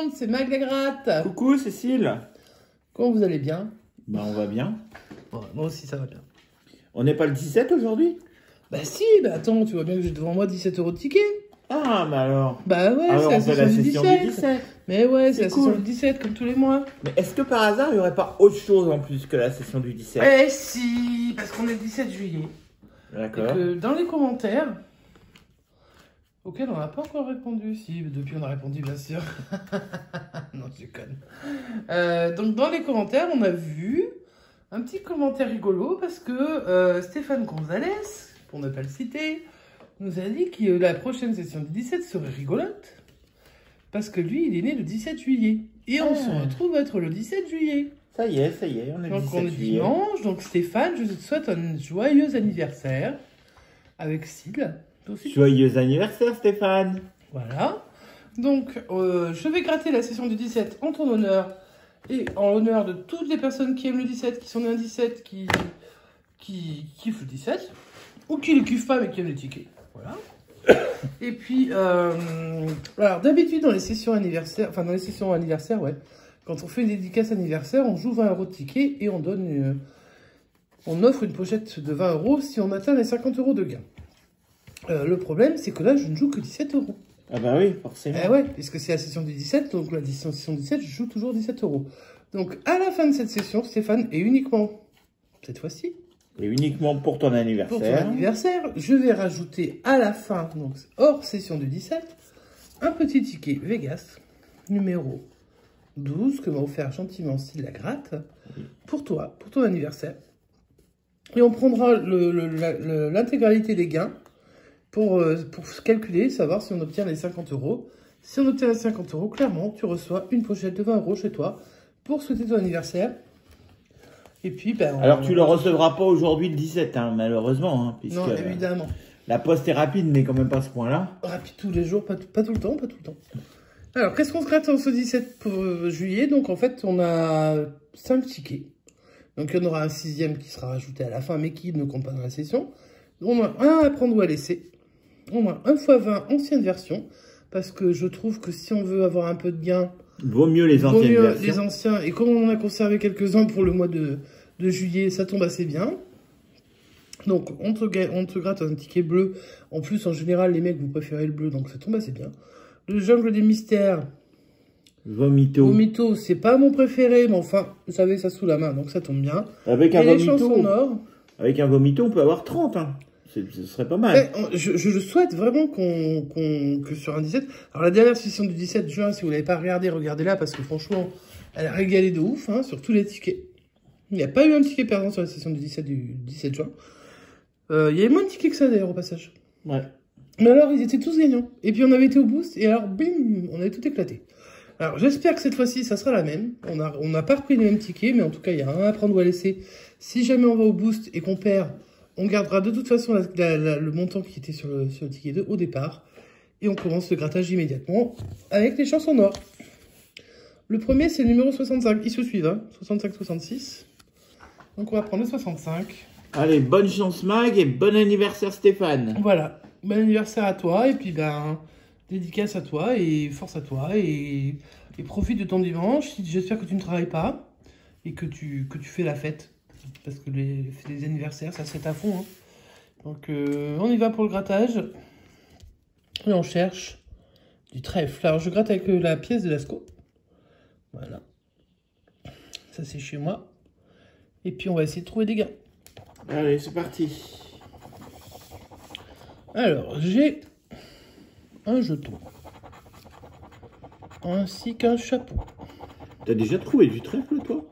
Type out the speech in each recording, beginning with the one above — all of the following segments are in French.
monde, c'est Mag la Gratte. Coucou Cécile. Comment vous allez bien? Bah on va bien. Ouais, moi aussi ça va bien. On n'est pas le 17 aujourd'hui? Bah si, bah attends, tu vois bien que j'ai devant moi 17 € de ticket. Ah mais alors. Bah ouais, Alors c'est la session du 17. Mais ouais, c'est la cool. session du 17 comme tous les mois. Mais est-ce que par hasard il n'y aurait pas autre chose en plus que la session du 17? Eh si, parce qu'on est le 17 juillet. D'accord. Et que dans les commentaires, auxquels on n'a pas encore répondu, si, depuis on a répondu bien sûr. Non, je déconne. Donc dans les commentaires, on a vu un petit commentaire rigolo parce que Stéphane Gonzalez, pour ne pas le citer, nous a dit que la prochaine session du 17 serait rigolote parce que lui, il est né le 17 juillet. Et on se retrouve être le 17 juillet. Ça y est, on est le Donc 17 on est juillet. dimanche, donc Stéphane, je te souhaite un joyeux anniversaire avec Sid. Toi aussi. Joyeux anniversaire Stéphane. Voilà. Donc je vais gratter la session du 17 en ton honneur et en l'honneur de toutes les personnes qui aiment le 17, qui sont nées un 17, qui kiffent le 17, ou qui ne le kiffent pas mais qui aiment les tickets. Voilà. Et puis, alors d'habitude dans les sessions anniversaires, ouais, quand on fait une dédicace anniversaire, on joue 20 € de tickets et on donne on offre une pochette de 20 € si on atteint les 50 € de gain. Le problème, c'est que là, je ne joue que 17 €. Ah bah oui, forcément. Eh ouais, puisque c'est la session du 17, donc la session 17, je joue toujours 17 €. Donc, à la fin de cette session, Stéphane, et uniquement cette fois-ci, Et uniquement pour ton anniversaire. je vais rajouter à la fin, donc hors session du 17, un petit ticket Vegas, numéro 12, que m'a offert gentiment Style la Gratte, pour toi, pour ton anniversaire. Et on prendra l'intégralité des gains pour calculer, savoir si on obtient les 50 €. Si on obtient les 50 €, clairement, tu reçois une pochette de 20 € chez toi pour souhaiter ton anniversaire. Et puis, ben... Alors tu le recevras pas aujourd'hui le 17, hein, malheureusement. Hein, puisque, non, évidemment. La poste est rapide, mais quand même pas à ce point-là. Rapide tous les jours, pas tout le temps, pas tout le temps. Alors, qu'est-ce qu'on se gratte en ce 17 juillet? Donc, en fait, on a 5 tickets. Donc, il y en aura un 6e qui sera rajouté à la fin, mais qui ne compte pas dans la session. On a un à prendre ou à laisser. On a 1 x 20 ancienne version, parce que je trouve que si on veut avoir un peu de gain, vaut mieux les anciennes versions. Les anciens. Et comme on en a conservé quelques-uns pour le mois de juillet, ça tombe assez bien. Donc, on te gratte un ticket bleu. En plus, en général, les mecs, vous préférez le bleu, donc ça tombe assez bien. Le jungle des mystères. Vomito, c'est pas mon préféré, mais enfin, vous savez, ça sous la main, donc ça tombe bien. Avec un les chansons nord. Avec un vomito, on peut avoir 30, hein. Ce serait pas mal. Je souhaite vraiment que sur un 17... Alors, la dernière session du 17 juin, si vous l'avez pas regardé, regardez-la, parce que franchement, elle a régalé de ouf, hein, sur tous les tickets. Il n'y a pas eu un ticket perdant sur la session du 17 juin. Il y avait moins de tickets que ça, d'ailleurs, au passage. Ouais. Mais alors, ils étaient tous gagnants. Et puis, on avait été au boost, et alors, bim, on avait tout éclaté. Alors, j'espère que cette fois-ci, ça sera la même. On n'a pas repris les mêmes tickets, mais en tout cas, il y a un à prendre ou à laisser. Si jamais on va au boost et qu'on perd, on gardera de toute façon le montant qui était sur le ticket 2 au départ. Et on commence le grattage immédiatement avec les chansons nord. Le premier, c'est le numéro 65. Ils se suivent, hein. 65-66. Donc, on va prendre le 65. Allez, bonne chance Mag et bon anniversaire Stéphane. Voilà. Bon anniversaire à toi. Et puis, ben, dédicace à toi et force à toi. Et profite de ton dimanche. J'espère que tu ne travailles pas et que tu fais la fête. Parce que les anniversaires, ça c'est à fond. Hein. Donc, on y va pour le grattage. Et on cherche du trèfle. Alors, je gratte avec la pièce de Lascaux. Voilà. Ça, c'est chez moi. Et puis, on va essayer de trouver des gains. Allez, c'est parti. Alors, j'ai un jeton. Ainsi qu'un chapeau. T'as déjà trouvé du trèfle, toi?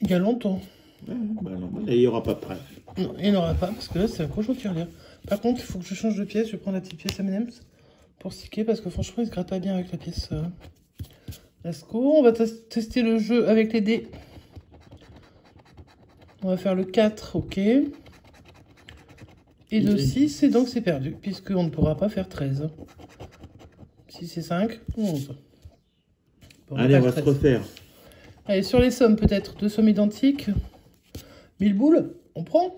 Il y a longtemps. Ouais, bah non, il n'y aura pas de trèfle. Non, il n'y en aura pas, parce que là, c'est un gros tirelire. Par contre, il faut que je change de pièce. Je vais prendre la petite pièce M&M's pour sticker, parce que franchement, il se gratte pas bien avec la pièce Lascaux. On va tester le jeu avec les dés. On va faire le 4, ok. Et le 6, et donc c'est perdu, puisqu'on ne pourra pas faire 13. 6 et 5, 11. Bon, allez, on va se refaire. Allez, sur les sommes, peut-être 2 sommes identiques. 1000 boules, on prend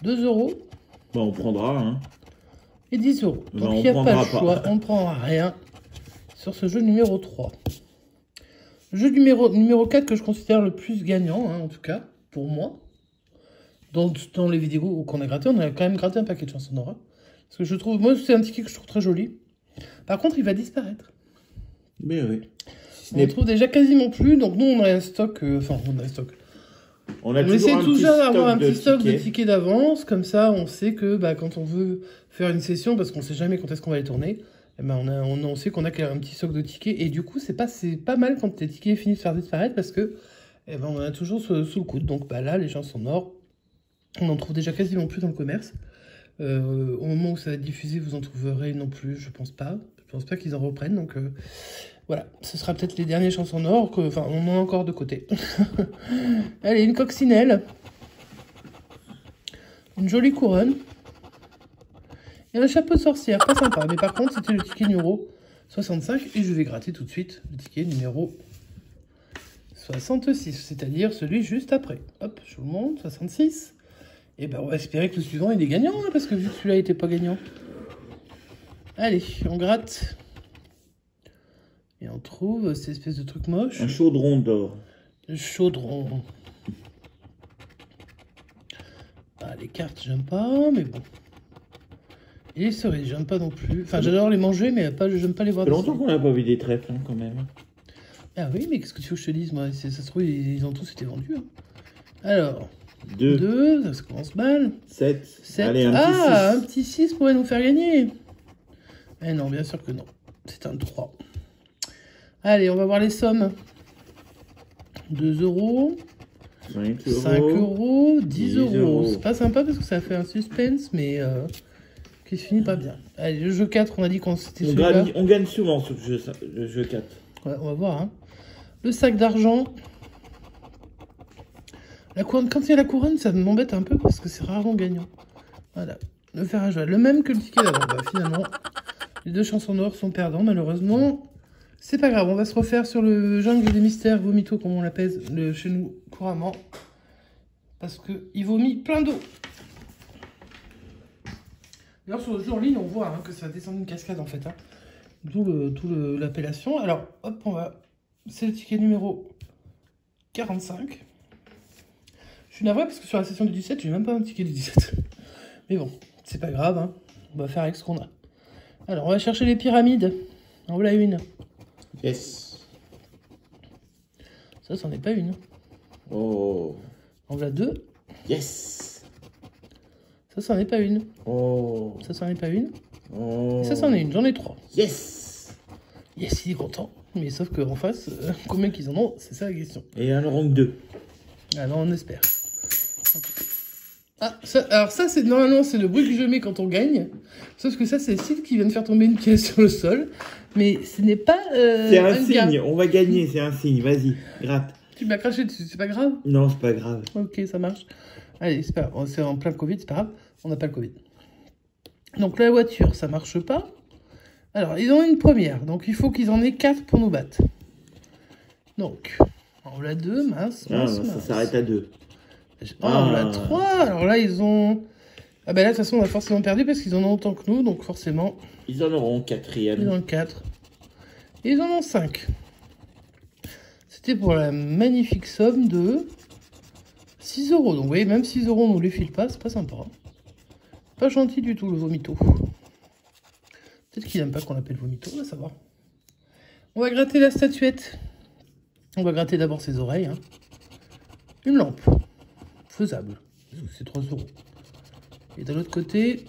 2 €. Bon, on prendra, hein. Et 10 €. Donc il n'y a pas le choix, on ne prendra rien. sur ce jeu numéro 3. Le jeu numéro 4 que je considère le plus gagnant, hein, en tout cas, pour moi. Dans les vidéos qu'on a gratté, on a quand même gratté un paquet de chansons d'horreur. Parce que je trouve, moi, c'est un ticket que je trouve très joli. Par contre, il va disparaître. Mais oui. On ne trouve déjà quasiment plus, donc nous, on a un stock... on a un stock. On essaie toujours d'avoir un petit stock de tickets d'avance, comme ça on sait que quand on veut faire une session, parce qu'on sait jamais quand est-ce qu'on va les tourner, eh ben on sait qu'on a un petit stock de tickets, et du coup c'est pas mal quand tes tickets finissent de faire disparaître, parce que on en a toujours sous le coude. Donc là, les chansons d'or, on en trouve déjà quasiment plus dans le commerce. Au moment où ça va être diffusé, vous en trouverez non plus, je pense pas. Je pense pas qu'ils en reprennent, donc... voilà, ce sera peut-être les dernières chansons d'or, on en a encore de côté. Allez, une coccinelle. Une jolie couronne. Et un chapeau de sorcière, pas sympa. Mais par contre, c'était le ticket numéro 65. Et je vais gratter tout de suite le ticket numéro 66. C'est-à-dire celui juste après. Hop, je vous montre, 66. Et on va espérer que le suivant, il est gagnant, hein, parce que vu que celui-là n'était pas gagnant. Allez, on gratte. Et on trouve cette espèce de truc moche. Un chaudron d'or. Le chaudron. Les cartes, j'aime pas, mais bon. Et les cerises, j'aime pas non plus. Enfin, j'adore les manger, mais j'aime pas les voir. Ça fait longtemps qu'on n'a pas vu des trèfles, hein, quand même. Ah oui, mais qu'est-ce que tu veux que je te dise, moi? Ça se trouve, ils ont tous été vendus. Hein. Alors, 2, 2, ça commence mal. 7. 7. Allez, un petit 6 pourrait nous faire gagner. Eh non, bien sûr que non. C'est un 3. Allez, on va voir les sommes. 2 euros. 5 euros. 10 euros. C'est pas sympa parce que ça fait un suspense, mais qui se finit pas bien. Allez, le jeu 4, on a dit qu'on c'était celui-là. On gagne souvent sur le jeu 4. Ouais, on va voir. Hein. Le sac d'argent. La couronne, quand il y a la couronne, ça m'embête un peu parce que c'est rarement gagnant. Voilà. Le fer à joie. Le même que le ticket d'avant. Finalement, les deux chansons d'or sont perdants, malheureusement. C'est pas grave, on va se refaire sur le jungle des mystères, vomito, comme on l'appelle chez nous couramment. Parce qu'il vomit plein d'eau. D'ailleurs, sur le jeu en ligne, on voit que ça descend d'une cascade, en fait. Hein. D'où l'appellation. Alors, hop, c'est le ticket numéro 45. Je suis navré parce que sur la session du 17, j'ai même pas un ticket du 17. Mais bon, c'est pas grave. Hein. On va faire avec ce qu'on a. Alors, on va chercher les pyramides. En voilà une. Yes. Ça, c'en est pas une. Oh. En voilà 2. Yes. Ça, c'en est pas une. Oh. Ça, c'en est pas une. Oh. Et ça, c'en est une. J'en ai 3. Yes. Yes, il est content. Mais sauf qu'en face, combien qu'ils en ont, c'est ça la question. Et un rang 2. Alors, on espère. Ah, alors ça, c'est normalement, c'est le bruit que je mets quand on gagne. Sauf que ça, c'est Sid qui vient de faire tomber une pièce sur le sol. Mais ce n'est pas c'est un signe, on va gagner, c'est un signe. Vas-y, gratte. Tu m'as craché dessus, c'est pas grave? Non, c'est pas grave. Ok, ça marche. Allez, c'est en plein Covid, c'est pas grave. On n'a pas le Covid. Donc la voiture, ça marche pas. Alors, ils ont une première. Donc, il faut qu'ils en aient 4 pour nous battre. Donc, on l'a 2, mince. Ça s'arrête à 2. On l'a 3. Alors là, ils ont... Ah ben là, de toute façon, on a forcément perdu parce qu'ils en ont autant que nous. Donc, forcément... Ils en auront 4e. Ils en ont 4. Et ils en ont 5. C'était pour la magnifique somme de 6 euros. Donc, vous voyez, même 6 euros, on nous les file pas. C'est pas sympa. Pas gentil du tout, le vomito. Peut-être qu'il n'aime pas qu'on l'appelle vomito. On va savoir. On va gratter la statuette. On va gratter d'abord ses oreilles. Hein. Une lampe. Faisable. C'est 3 euros. Et de l'autre côté,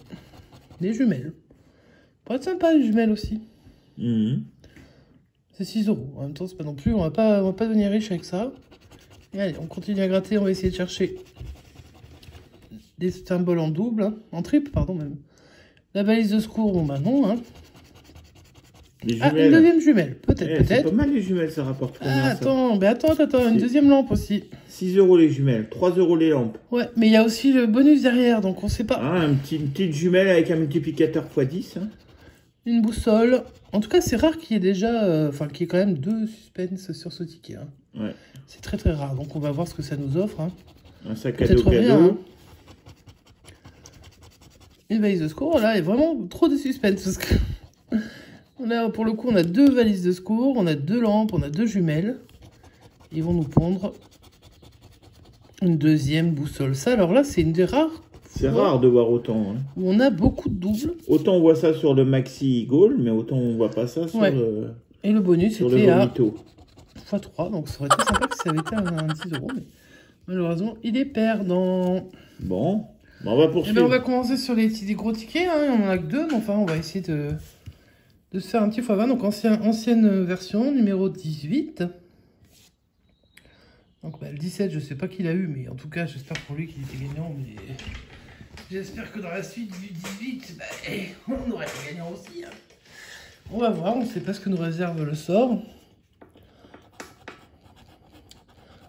des jumelles. Pourrait être sympa, les jumelles aussi. C'est 6 euros. En même temps, c'est pas non plus. On va pas devenir riche avec ça. Et allez, on continue à gratter. On va essayer de chercher des symboles en double. Hein, en triple, pardon, même. La balise de secours, bon, bah non. Hein. Ah, une deuxième jumelle. Peut-être. C'est pas mal les jumelles, ça rapporte combien? Attends, une deuxième lampe aussi. 6 euros les jumelles, 3 euros les lampes. Ouais, mais il y a aussi le bonus derrière, donc on sait pas. Ah, une petite jumelle avec un multiplicateur x10. Hein. Une boussole. En tout cas, c'est rare qu'il y ait déjà... qu'il y ait quand même 2 suspens sur ce ticket. Hein. Ouais. C'est très très rare, donc on va voir ce que ça nous offre. Hein. Un sac à dos cadeau. Hein. Une valise de secours, là, est vraiment trop de suspense, parce que... Là, pour le coup, on a 2 valises de secours, on a 2 lampes, on a 2 jumelles. Ils vont nous pondre une deuxième boussole. Ça, alors là, c'est une des rares. C'est rare de voir autant. Hein. Où on a beaucoup de doubles. Autant on voit ça sur le Maxi Goal, mais autant on voit pas ça sur le... Et le bonus, sur c'était le à Vomito. x3. Donc, ça aurait été sympa que ça avait été un 10 €. Mais malheureusement, il est perdant. Bon, on va Et poursuivre. ben, on va commencer sur les gros tickets. Hein. On en a que 2, mais enfin, on va essayer de se faire un petit x20. Donc, ancienne version, numéro 18. Donc, bah, le 17, je sais pas qui l'a eu, mais en tout cas, j'espère pour lui qu'il était gagnant. Mais j'espère que dans la suite du 18, bah, on aurait été gagnant aussi. Hein. On va voir, on ne sait pas ce que nous réserve le sort.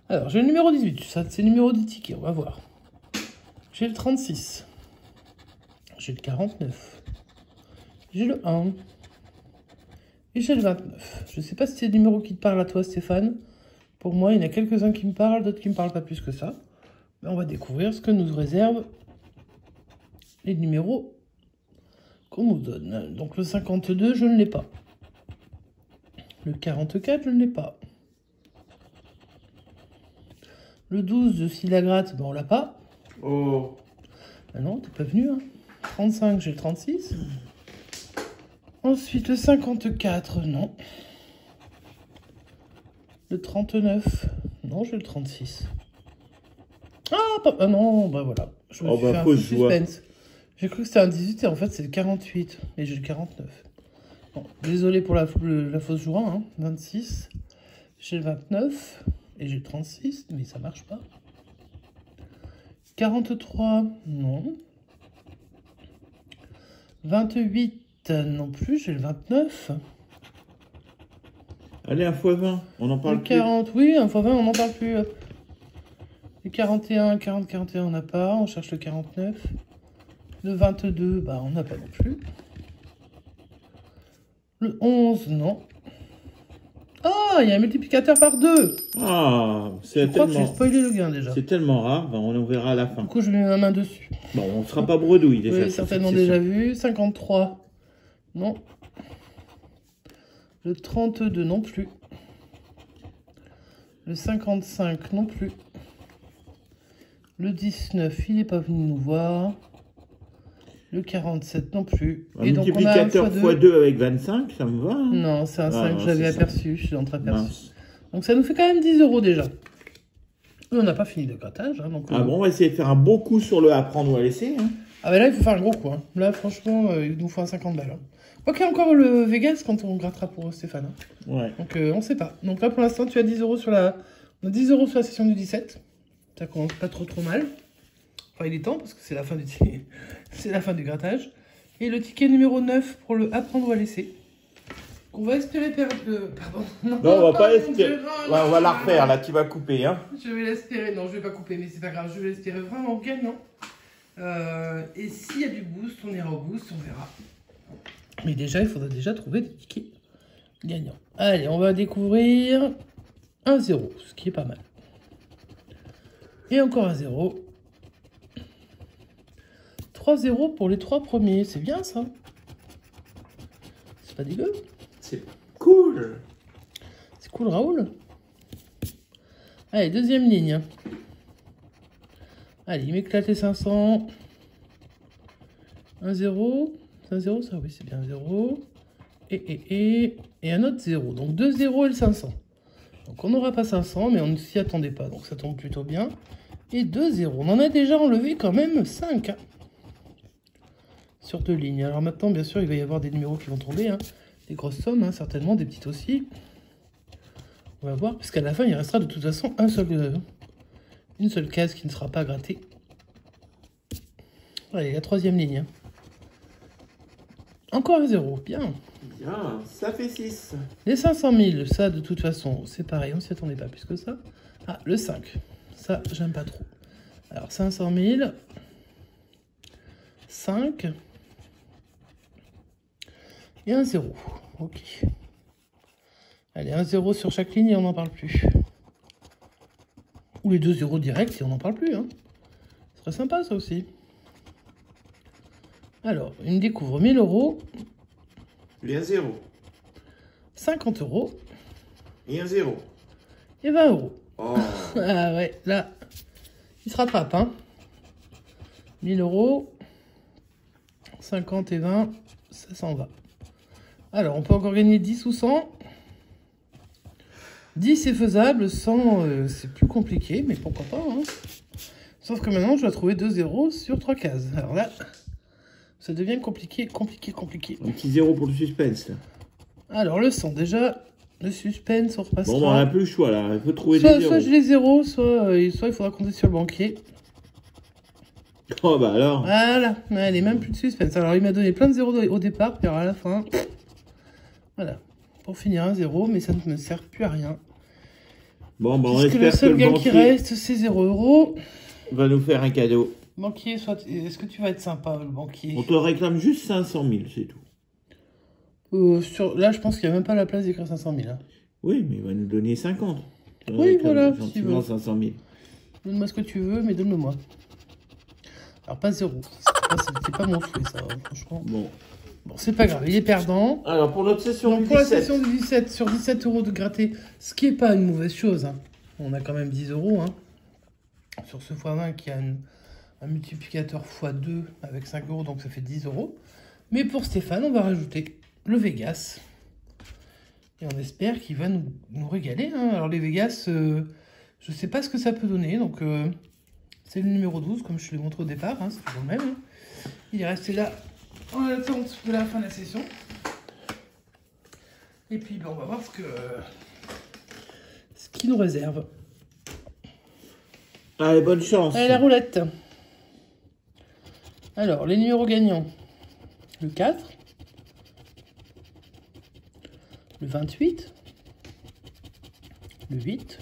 Alors, j'ai le numéro 18, ça c'est le numéro du ticket, on va voir. J'ai le 36. J'ai le 49. J'ai le 1. Et j'ai le 29. Je ne sais pas si c'est le numéro qui te parle à toi, Stéphane. Pour moi, il y en a quelques-uns qui me parlent, d'autres qui ne me parlent pas plus que ça. Mais on va découvrir ce que nous réservent les numéros qu'on nous donne. Donc le 52, je ne l'ai pas. Le 44, je ne l'ai pas. Le 12 de Silagratte, ben on l'a pas. Oh. Ah non, t'es pas venu. Hein. 35, j'ai le 36. Ensuite, le 54, non. Le 39, non, j'ai le 36. Ah non, bah voilà. Je me suis fait un peu suspense. J'ai cru que c'était un 18 et en fait c'est le 48. Et j'ai le 49. Bon, désolé pour la fausse joie, hein. 26. J'ai le 29. Et j'ai le 36, mais ça marche pas. 43, non. 28, non plus, j'ai le 29. Allez, un x20, on en parle le 40, plus. Oui, un x20, on n'en parle plus. Le 41, 40, 41, on n'a pas. On cherche le 49. Le 22, bah, on n'a pas non plus. Le 11, non. Ah, il y a un multiplicateur par 2. Ah, c'est tellement... tellement... j'ai spoilé le gain déjà. C'est tellement rare, ben, on verra à la fin. Du coup, je mets ma main dessus. Bon, on ne sera pas bredouille déjà. Oui, certainement déjà vu. 53, non. Le 32 non plus. Le 55 non plus. Le 19, il n'est pas venu nous voir. Le 47 non plus. Un multiplicateur x2 avec 25, ça me va. Hein. Non, c'est un 5 que j'avais aperçu. Je suis entreaperçu. Donc ça nous fait quand même 10 € déjà. Et on n'a pas fini le grattage. Hein, donc, bon, on va essayer de faire un beau coup sur le à prendre ou à laisser. Hein. Ah ben là, il faut faire un gros coup. Hein. Là, franchement, il nous faut un 50 balles. Hein. Ok, encore le Vegas quand on grattera pour Stéphane. Hein. Ouais. Donc on sait pas. Donc là, pour l'instant, tu as 10 € sur la... On a 10 € sur la session du 17. Ça commence pas trop mal. Enfin, il est temps parce que c'est la fin du c'est la fin du grattage. Et le ticket numéro 9 pour le apprendre ou à laisser. On va espérer perdre... Pardon. Non, on va pas espérer. On va la refaire, là, tu vas couper. Hein. Je vais l'espérer. Non, je vais pas couper, mais c'est pas grave. Je vais l'espérer vraiment gagnant. Et s'il y a du boost, on ira au boost, on verra. Mais déjà, il faudra déjà trouver des tickets gagnants. Allez, on va découvrir un 0, ce qui est pas mal. Et encore un 0. 3-0 pour les 3 premiers. C'est bien, ça. C'est pas dégueu. C'est cool. C'est cool, Raoul. Allez, deuxième ligne. Allez, il m'éclate les 500. 1 0. C'est un 0, ça? Oui, c'est bien 0. Et un autre 0. Donc 2 0 et le 500. Donc on n'aura pas 500, mais on ne s'y attendait pas. Donc ça tombe plutôt bien. Et 2 0. On en a déjà enlevé quand même 5. Hein, sur 2 lignes. Alors maintenant, bien sûr, il va y avoir des numéros qui vont tomber. Hein, des grosses sommes, hein, certainement. Des petites aussi. On va voir. Puisqu'à la fin, il restera de toute façon une seule case qui ne sera pas grattée. Allez, la troisième ligne. Encore un 0, bien. Bien, ça fait 6. Les 500 000, ça de toute façon, c'est pareil, on s'y attendait pas plus que ça. Ah, le 5, ça j'aime pas trop. Alors 500 000, 5 et un 0. Ok. Allez, un 0 sur chaque ligne et on n'en parle plus. Ou les 2 0 directs et on n'en parle plus. Hein. Ce serait sympa ça aussi. Alors, il me découvre 1000 €. Il y a 0. 50 euros. Et un 0. Et 20 euros. Oh. Ah ouais, là, il se rattrape, hein. 1000 euros. 50 et 20, ça s'en va. Alors, on peut encore gagner 10 ou 100. 10 c'est faisable, 100 c'est plus compliqué, mais pourquoi pas, hein. Sauf que maintenant, je dois trouver 2 zéros sur 3 cases. Alors là, ça devient compliqué. Un petit 0 pour le suspense. Là. Alors, le 100, déjà, le suspense, on repassera. Bon, on n'a plus le choix, là. Il faut trouver soit, des zéros. soit j'ai les zéros, soit il faudra compter sur le banquier. Oh, bah alors. Voilà, allez, même plus de suspense. Alors, il m'a donné plein de zéros au départ, puis alors à la fin, voilà. Pour finir un 0, mais ça ne me sert plus à rien. Bon, bah on Puisque espère le seul que le gain banquier qui reste, c'est 0 euros. va nous faire un cadeau. Banquier, est-ce que tu vas être sympa, le banquier? On te réclame juste 500 000, c'est tout. Là, je pense qu'il n'y a même pas la place d'écrire 500 000. Hein. Oui, mais il va nous donner 50. Oui, voilà, si gentiment 500 000. Donne-moi ce que tu veux, mais donne-le-moi. Alors, pas 0. C'était pas mon souhait, ça, franchement. Bon, c'est pas grave, il est perdant. Alors, pour notre session Donc, du pour 17. la session du 17, sur 17 euros de gratter, ce qui n'est pas une mauvaise chose. Hein. On a quand même 10 euros. Hein. Sur ce x20 qui a un multiplicateur x2 avec 5 euros, donc ça fait 10 euros. Mais pour Stéphane, on va rajouter le Vegas. Et on espère qu'il va nous régaler. Hein. Alors les Vegas, je ne sais pas ce que ça peut donner. Donc c'est le numéro 12, comme je te l'ai montré au départ. Hein, c'est toujours le même. Hein. Il est resté là en attente de la fin de la session. Et puis ben, on va voir ce qu'il nous réserve. Allez, bonne chance. Allez, la roulette. Alors, les numéros gagnants. Le 4. Le 28. Le 8.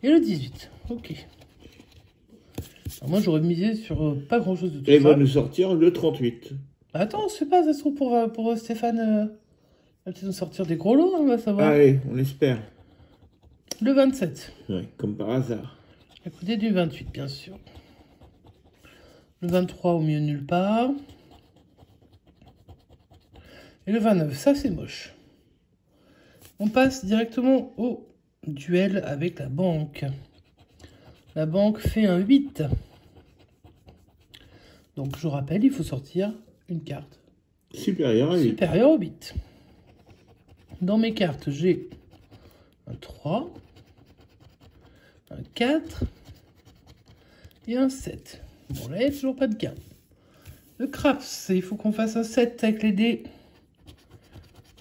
Et le 18. Ok. Alors moi, j'aurais misé sur pas grand-chose de tout ça. Et il va nous sortir le 38. Attends, je sais pas, ça se trouve pour Stéphane... il va peut-être nous sortir des gros lots, hein, on va savoir. Allez, on espère. Le 27. Ouais, comme par hasard. À côté du 28, bien sûr. Le 23 au milieu nulle part. Et le 29, ça c'est moche. On passe directement au duel avec la banque. La banque fait un 8. Donc je rappelle, il faut sortir une carte Supérieur à 8. supérieure au 8. Dans mes cartes, j'ai un 3, un 4 et un 7. Bon, là, il n'y a toujours pas de gain. Le craps, il faut qu'on fasse un 7 avec les dés.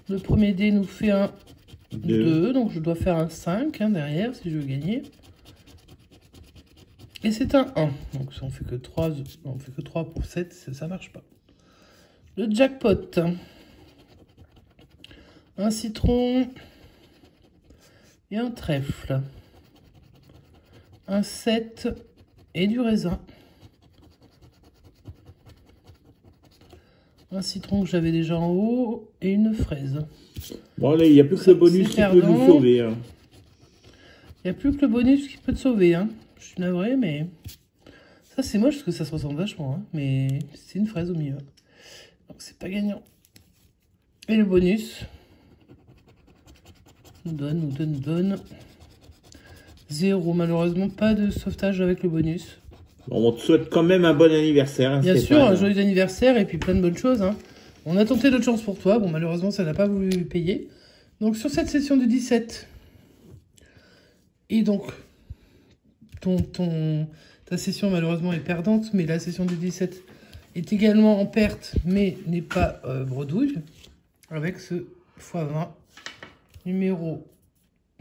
Le premier dé nous fait un 2, donc je dois faire un 5 hein, derrière si je veux gagner. Et c'est un 1. Donc si on fait que 3, on fait que 3 pour 7, ça ne marche pas. Le jackpot. Un citron et un trèfle. Un 7 et du raisin. Un citron que j'avais déjà en haut et une fraise. Bon, là, il n'y a plus que le bonus qui peut nous sauver. Hein. Il n'y a plus que le bonus qui peut te sauver. Hein. Je suis navré, mais... Ça, c'est moche parce que ça se ressemble vachement. Hein. Mais c'est une fraise au milieu. Donc, c'est pas gagnant. Et le bonus nous donne 0. Malheureusement, pas de sauvetage avec le bonus. Bon, on te souhaite quand même un bon anniversaire. Hein, bien Stéphane. sûr, un joyeux anniversaire et puis plein de bonnes choses. Hein. On a tenté d'autres chances pour toi. Bon, malheureusement, ça n'a pas voulu payer. Donc, sur cette session du 17, et donc, ta session, malheureusement, est perdante, mais la session du 17 est également en perte, mais n'est pas bredouille, avec ce x20 numéro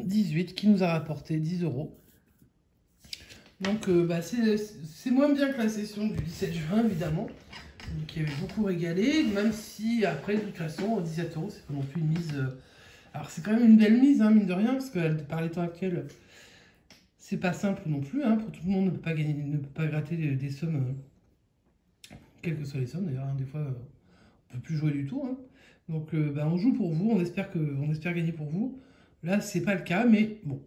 18 qui nous a rapporté 10 euros. Donc, c'est moins bien que la session du 17 juin, évidemment, qui avait beaucoup régalé, même si, après, de toute façon, 17 euros, c'est pas non plus une mise... Alors, c'est quand même une belle mise, hein, mine de rien, parce que par les temps actuels, c'est pas simple non plus, hein, pour tout le monde ne peut pas gagner, ne peut pas gratter des sommes, quelles que soient les sommes, d'ailleurs, hein, des fois, on peut plus jouer du tout, hein. Donc, on joue pour vous, on espère gagner pour vous. Là, c'est pas le cas, mais bon,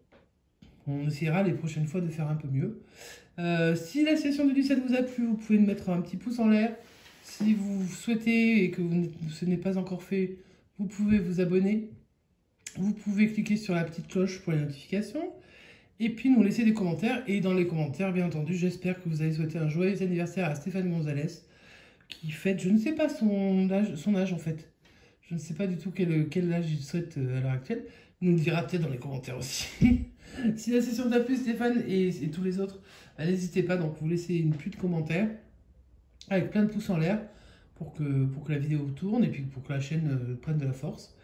on essaiera les prochaines fois de faire un peu mieux. Si la session du 17 vous a plu, vous pouvez me mettre un petit pouce en l'air. Si vous souhaitez et que ce n'est pas encore fait, vous pouvez vous abonner. Vous pouvez cliquer sur la petite cloche pour les notifications. Et puis nous laisser des commentaires. Et dans les commentaires, bien entendu, j'espère que vous allez souhaiter un joyeux anniversaire à Stéphane Gonzalez, qui fête, je ne sais pas son âge en fait. Je ne sais pas du tout quel âge il souhaite à l'heure actuelle. Il nous le dira peut-être dans les commentaires aussi. Si la session t'a plu, Stéphane et tous les autres, n'hésitez pas, donc vous laissez une pluie de commentaires avec plein de pouces en l'air pour que la vidéo tourne et puis pour que la chaîne prenne de la force.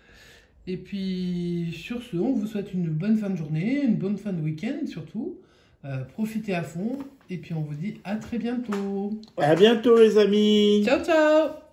Et puis sur ce, on vous souhaite une bonne fin de journée, une bonne fin de week-end surtout. Profitez à fond et puis on vous dit à très bientôt. À bientôt les amis. Ciao ciao.